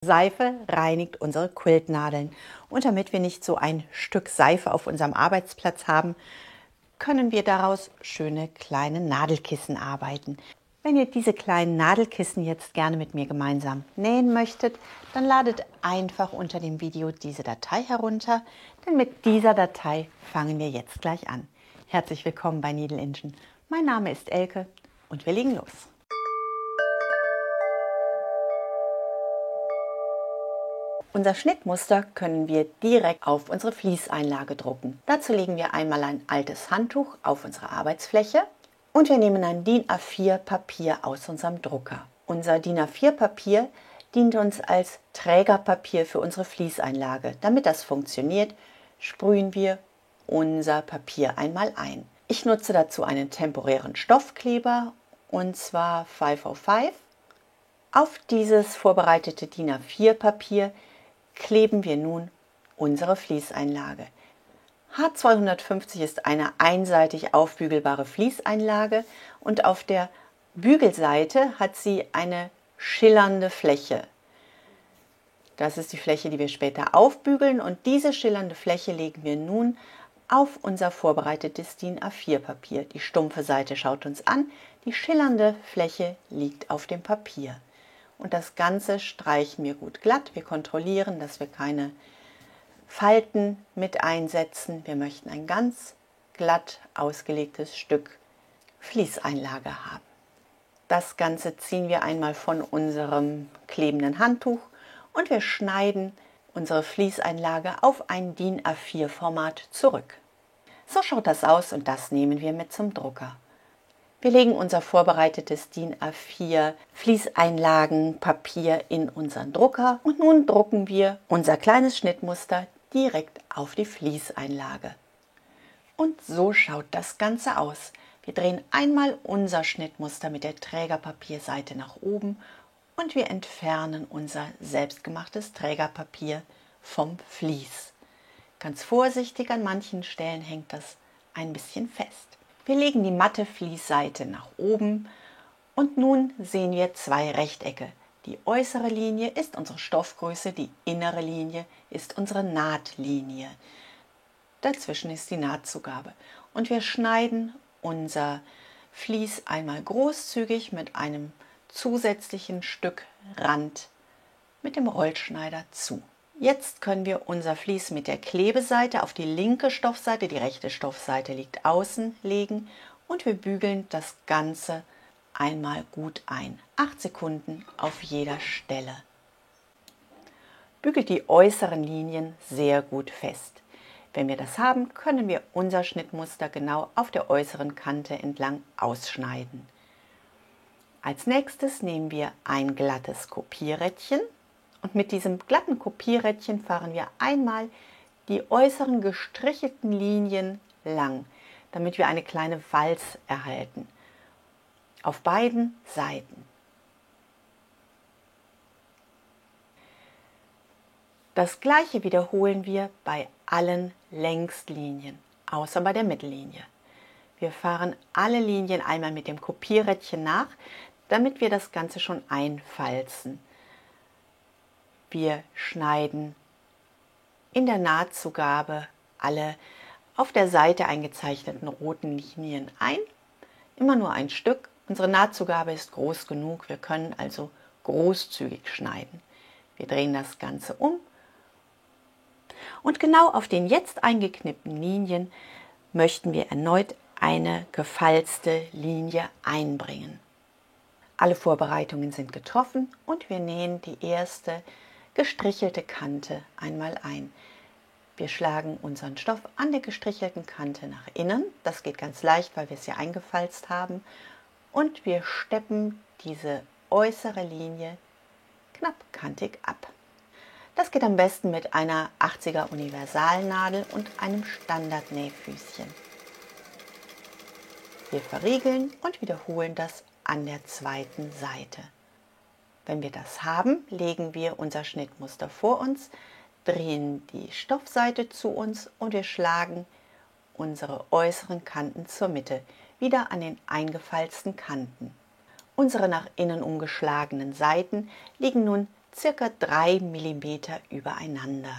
Seife reinigt unsere Quiltnadeln und damit wir nicht so ein Stück Seife auf unserem Arbeitsplatz haben, können wir daraus schöne kleine Nadelkissen arbeiten. Wenn ihr diese kleinen Nadelkissen jetzt gerne mit mir gemeinsam nähen möchtet, dann ladet einfach unter dem Video diese Datei herunter, denn mit dieser Datei fangen wir jetzt gleich an. Herzlich willkommen bei Needle Engine. Mein Name ist Elke und wir legen los. Unser Schnittmuster können wir direkt auf unsere Fließeinlage drucken. Dazu legen wir einmal ein altes Handtuch auf unsere Arbeitsfläche und wir nehmen ein DIN A4 Papier aus unserem Drucker. Unser DIN A4 Papier dient uns als Trägerpapier für unsere Fließeinlage. Damit das funktioniert, sprühen wir unser Papier einmal ein. Ich nutze dazu einen temporären Stoffkleber und zwar 505. Auf dieses vorbereitete DIN A4 Papier kleben wir nun unsere Fließeinlage. H250 ist eine einseitig aufbügelbare Fließeinlage und auf der Bügelseite hat sie eine schillernde Fläche. Das ist die Fläche, die wir später aufbügeln, und diese schillernde Fläche legen wir nun auf unser vorbereitetes DIN A4 Papier. Die stumpfe Seite schaut uns an, die schillernde Fläche liegt auf dem Papier. Und das Ganze streichen wir gut glatt. Wir kontrollieren, dass wir keine Falten mit einsetzen. Wir möchten ein ganz glatt ausgelegtes Stück Fließeinlage haben. Das Ganze ziehen wir einmal von unserem klebenden Handtuch und wir schneiden unsere Fließeinlage auf ein DIN A4 Format zurück. So schaut das aus und das nehmen wir mit zum Drucker. Wir legen unser vorbereitetes DIN A4 Fließeinlagenpapier in unseren Drucker und nun drucken wir unser kleines Schnittmuster direkt auf die Fließeinlage. Und so schaut das Ganze aus. Wir drehen einmal unser Schnittmuster mit der Trägerpapierseite nach oben und wir entfernen unser selbstgemachtes Trägerpapier vom Vlies. Ganz vorsichtig, an manchen Stellen hängt das ein bisschen fest. Wir legen die matte Fließseite nach oben und nun sehen wir zwei Rechtecke. Die äußere Linie ist unsere Stoffgröße, die innere Linie ist unsere Nahtlinie. Dazwischen ist die Nahtzugabe. Und wir schneiden unser Vlies einmal großzügig mit einem zusätzlichen Stück Rand mit dem Rollschneider zu. Jetzt können wir unser Vlies mit der Klebeseite auf die linke Stoffseite, die rechte Stoffseite liegt außen, legen und wir bügeln das Ganze einmal gut ein. 8 Sekunden auf jeder Stelle. Bügelt die äußeren Linien sehr gut fest. Wenn wir das haben, können wir unser Schnittmuster genau auf der äußeren Kante entlang ausschneiden. Als nächstes nehmen wir ein glattes Kopierrädchen. Und mit diesem glatten Kopierrädchen fahren wir einmal die äußeren gestrichelten Linien lang, damit wir eine kleine Walz erhalten. Auf beiden Seiten. Das gleiche wiederholen wir bei allen Längslinien, außer bei der Mittellinie. Wir fahren alle Linien einmal mit dem Kopierrädchen nach, damit wir das Ganze schon einfalzen. Wir schneiden in der Nahtzugabe alle auf der Seite eingezeichneten roten Linien ein. Immer nur ein Stück. Unsere Nahtzugabe ist groß genug. Wir können also großzügig schneiden. Wir drehen das Ganze um. Und genau auf den jetzt eingeknippten Linien möchten wir erneut eine gefalzte Linie einbringen. Alle Vorbereitungen sind getroffen und wir nähen die erste gestrichelte Kante einmal ein. Wir schlagen unseren Stoff an der gestrichelten Kante nach innen. Das geht ganz leicht, weil wir es ja eingefalzt haben. Und wir steppen diese äußere Linie knapp kantig ab. Das geht am besten mit einer 80er Universalnadel und einem Standardnähfüßchen. Wir verriegeln und wiederholen das an der zweiten Seite. Wenn wir das haben, legen wir unser Schnittmuster vor uns, drehen die Stoffseite zu uns und wir schlagen unsere äußeren Kanten zur Mitte, wieder an den eingefalzten Kanten. Unsere nach innen umgeschlagenen Seiten liegen nun circa 3 mm übereinander.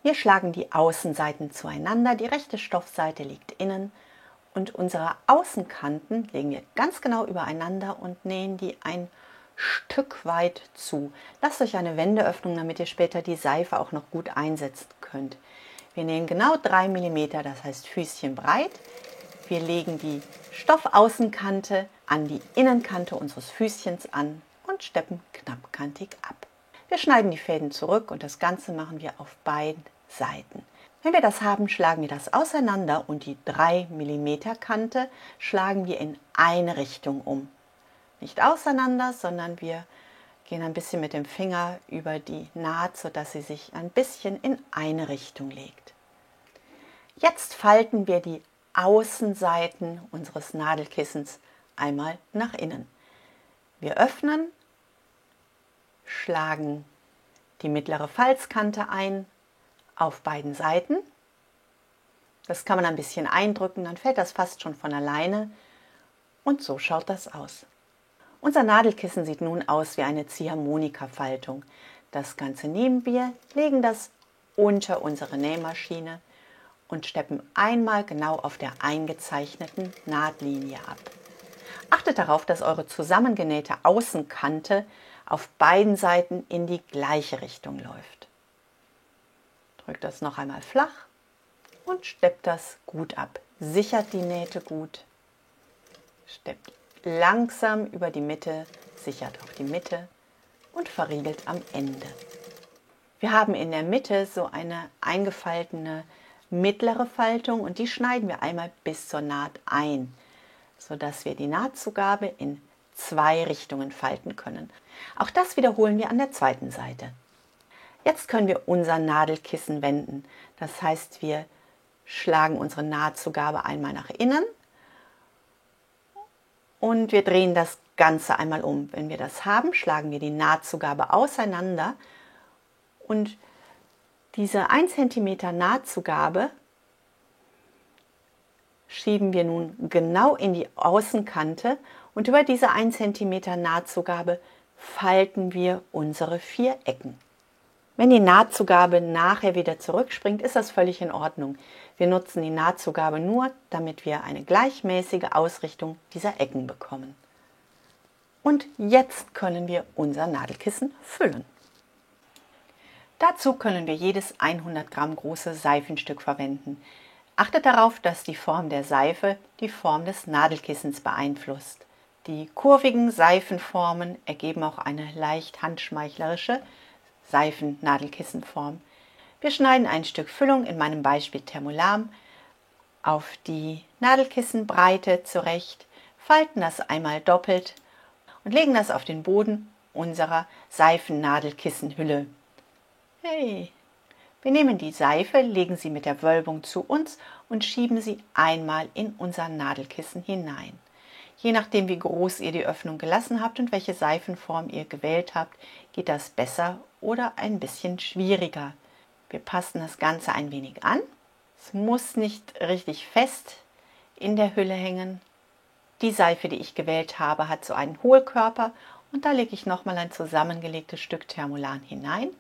Wir schlagen die Außenseiten zueinander, die rechte Stoffseite liegt innen und unsere Außenkanten legen wir ganz genau übereinander und nähen die ein Stück weit zu. Lasst euch eine Wendeöffnung, damit ihr später die Seife auch noch gut einsetzen könnt. Wir nähen genau 3 mm, das heißt Füßchen breit. Wir legen die Stoffaußenkante an die Innenkante unseres Füßchens an und steppen knappkantig ab. Wir schneiden die Fäden zurück und das Ganze machen wir auf beiden Seiten. Wenn wir das haben, schlagen wir das auseinander und die 3 mm Kante schlagen wir in eine Richtung um. Nicht auseinander, sondern wir gehen ein bisschen mit dem Finger über die Naht, sodass sie sich ein bisschen in eine Richtung legt. Jetzt falten wir die Außenseiten unseres Nadelkissens einmal nach innen. Wir öffnen, schlagen die mittlere Falzkante ein auf beiden Seiten. Das kann man ein bisschen eindrücken, dann fällt das fast schon von alleine. Und so schaut das aus. Unser Nadelkissen sieht nun aus wie eine Ziehharmonika-Faltung. Das Ganze nehmen wir, legen das unter unsere Nähmaschine und steppen einmal genau auf der eingezeichneten Nahtlinie ab. Achtet darauf, dass eure zusammengenähte Außenkante auf beiden Seiten in die gleiche Richtung läuft. Drückt das noch einmal flach und steppt das gut ab. Sichert die Nähte gut. Steppt langsam über die Mitte, sichert auch die Mitte und verriegelt am Ende. Wir haben in der Mitte so eine eingefaltete mittlere Faltung und die schneiden wir einmal bis zur Naht ein, sodass wir die Nahtzugabe in 2 Richtungen falten können. Auch das wiederholen wir an der zweiten Seite. Jetzt können wir unser Nadelkissen wenden. Das heißt, wir schlagen unsere Nahtzugabe einmal nach innen und wir drehen das Ganze einmal um. Wenn wir das haben, schlagen wir die Nahtzugabe auseinander und diese 1 cm Nahtzugabe schieben wir nun genau in die Außenkante und über diese 1 cm Nahtzugabe falten wir unsere 4 Ecken. Wenn die Nahtzugabe nachher wieder zurückspringt, ist das völlig in Ordnung. Wir nutzen die Nahtzugabe nur, damit wir eine gleichmäßige Ausrichtung dieser Ecken bekommen. Und jetzt können wir unser Nadelkissen füllen. Dazu können wir jedes 100 Gramm große Seifenstück verwenden. Achtet darauf, dass die Form der Seife die Form des Nadelkissens beeinflusst. Die kurvigen Seifenformen ergeben auch eine leicht handschmeichlerische Seifennadelkissenform. Wir schneiden ein Stück Füllung, in meinem Beispiel Thermolam, auf die Nadelkissenbreite zurecht, falten das einmal doppelt und legen das auf den Boden unserer Seifennadelkissenhülle. Hey! Wir nehmen die Seife, legen sie mit der Wölbung zu uns und schieben sie einmal in unser Nadelkissen hinein. Je nachdem, wie groß ihr die Öffnung gelassen habt und welche Seifenform ihr gewählt habt, geht das besser oder ein bisschen schwieriger. Wir passen das Ganze ein wenig an. Es muss nicht richtig fest in der Hülle hängen. Die Seife, die ich gewählt habe, hat so einen Hohlkörper und da lege ich nochmal ein zusammengelegtes Stück Thermolan hinein.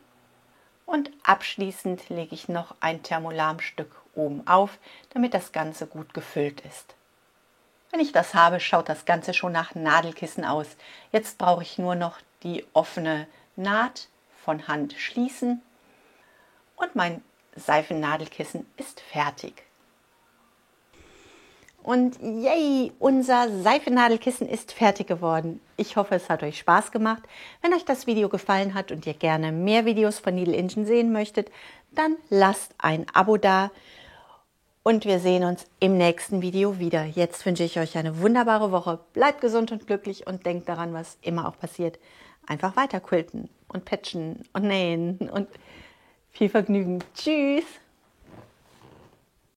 Und abschließend lege ich noch ein Thermolamstück oben auf, damit das Ganze gut gefüllt ist. Wenn ich das habe, schaut das Ganze schon nach Nadelkissen aus. Jetzt brauche ich nur noch die offene Naht von Hand schließen und mein Seifennadelkissen ist fertig. Und yay, unser Seifennadelkissen ist fertig geworden. Ich hoffe, es hat euch Spaß gemacht. Wenn euch das Video gefallen hat und ihr gerne mehr Videos von Needle Engine sehen möchtet, dann lasst ein Abo da. Und wir sehen uns im nächsten Video wieder. Jetzt wünsche ich euch eine wunderbare Woche. Bleibt gesund und glücklich und denkt daran, was immer auch passiert. Einfach weiter quilten und patchen und nähen und viel Vergnügen. Tschüss!